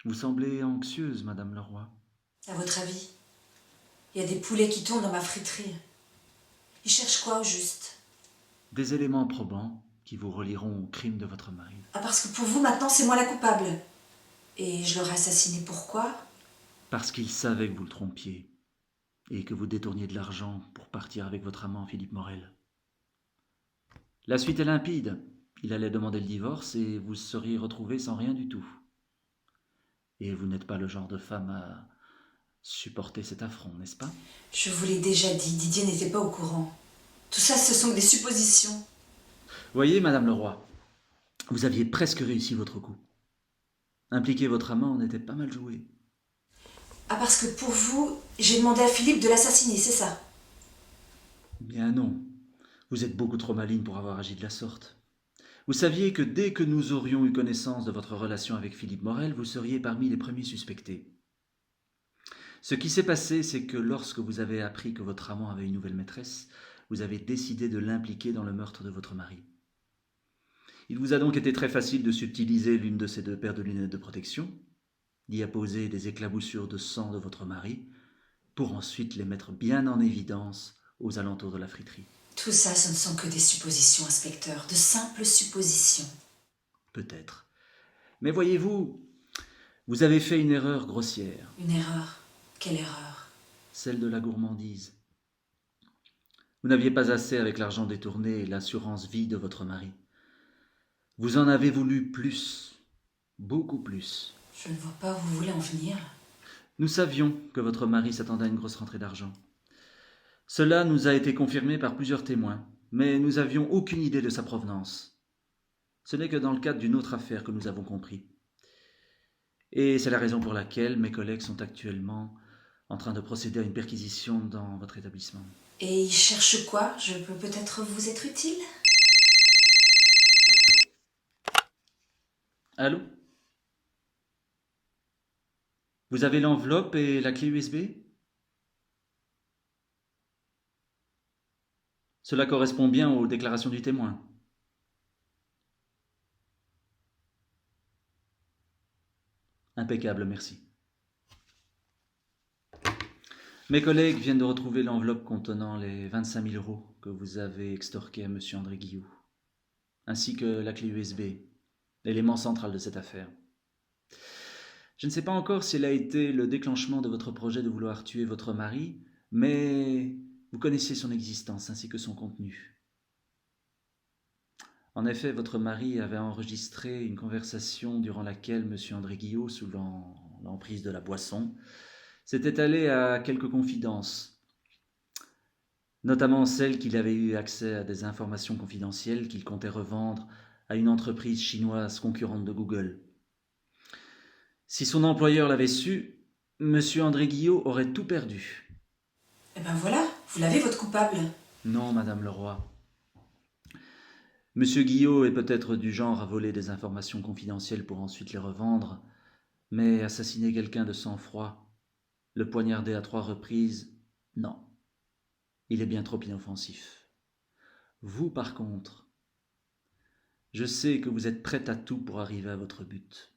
Vous semblez anxieuse, Madame Leroy. À votre avis? Il y a des poulets qui tournent dans ma friterie. Ils cherchent quoi au juste? Des éléments probants qui vous relieront au crime de votre mari. Ah, parce que pour vous, maintenant, c'est moi la coupable. Et je l'aurais assassiné pourquoi? Parce qu'il savait que vous le trompiez et que vous détourniez de l'argent pour partir avec votre amant Philippe Morel. La suite est limpide. Il allait demander le divorce et vous seriez retrouvés sans rien du tout. Et vous n'êtes pas le genre de femme à supporter cet affront, n'est-ce pas? Je vous l'ai déjà dit, Didier n'était pas au courant. Tout ça, ce sont des suppositions. Voyez, Madame Leroy, vous aviez presque réussi votre coup. Impliquer votre amant en était pas mal joué. Ah, parce que pour vous, j'ai demandé à Philippe de l'assassiner, c'est ça? Bien non, vous êtes beaucoup trop maligne pour avoir agi de la sorte. Vous saviez que dès que nous aurions eu connaissance de votre relation avec Philippe Morel, vous seriez parmi les premiers suspectés. Ce qui s'est passé, c'est que lorsque vous avez appris que votre amant avait une nouvelle maîtresse, vous avez décidé de l'impliquer dans le meurtre de votre mari. Il vous a donc été très facile de subtiliser l'une de ces deux paires de lunettes de protection, d'y apposer des éclaboussures de sang de votre mari, pour ensuite les mettre bien en évidence aux alentours de la friterie. Tout ça, ce ne sont que des suppositions, inspecteur, de simples suppositions. Peut-être. Mais voyez-vous, vous avez fait une erreur grossière, Une erreur. Quelle erreur? celle de la gourmandise. Vous n'aviez pas assez avec l'argent détourné et l'assurance vie de votre mari. Vous en avez voulu plus, beaucoup plus. Je ne vois pas où vous voulez en venir. Nous savions que votre mari s'attendait à une grosse rentrée d'argent. Cela nous a été confirmé par plusieurs témoins, mais nous n'avions aucune idée de sa provenance. Ce n'est que dans le cadre d'une autre affaire que nous avons compris. Et c'est la raison pour laquelle mes collègues sont actuellement en train de procéder à une perquisition dans votre établissement. Et il cherche quoi? Je peux peut-être vous être utile? Allô? Vous avez l'enveloppe et la clé USB? Cela correspond bien aux déclarations du témoin. Impeccable, merci. Mes collègues viennent de retrouver l'enveloppe contenant les 25 000 euros que vous avez extorqués à M. André Guillou, ainsi que la clé USB, l'élément central de cette affaire. Je ne sais pas encore si elle a été le déclenchement de votre projet de vouloir tuer votre mari, mais vous connaissez son existence ainsi que son contenu. En effet, votre mari avait enregistré une conversation durant laquelle M. André Guillot, sous l'emprise de la boisson, s'était allé à quelques confidences, notamment celle qu'il avait eu accès à des informations confidentielles qu'il comptait revendre à une entreprise chinoise concurrente de Google. Si son employeur l'avait su, M. André Guillot aurait tout perdu. Eh ben voilà, vous l'avez, votre coupable. Non, Madame Leroy. M. Guillot est peut-être du genre à voler des informations confidentielles pour ensuite les revendre, mais assassiner quelqu'un de sang-froid, le poignarder à 3 reprises, non. Il est bien trop inoffensif. Vous, par contre, je sais que vous êtes prête à tout pour arriver à votre but.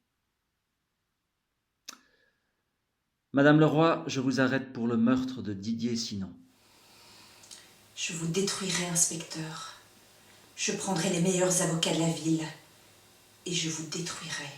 Madame Leroy, je vous arrête pour le meurtre de Didier Sinon. Je vous détruirai, inspecteur. Je prendrai les meilleurs avocats de la ville et je vous détruirai.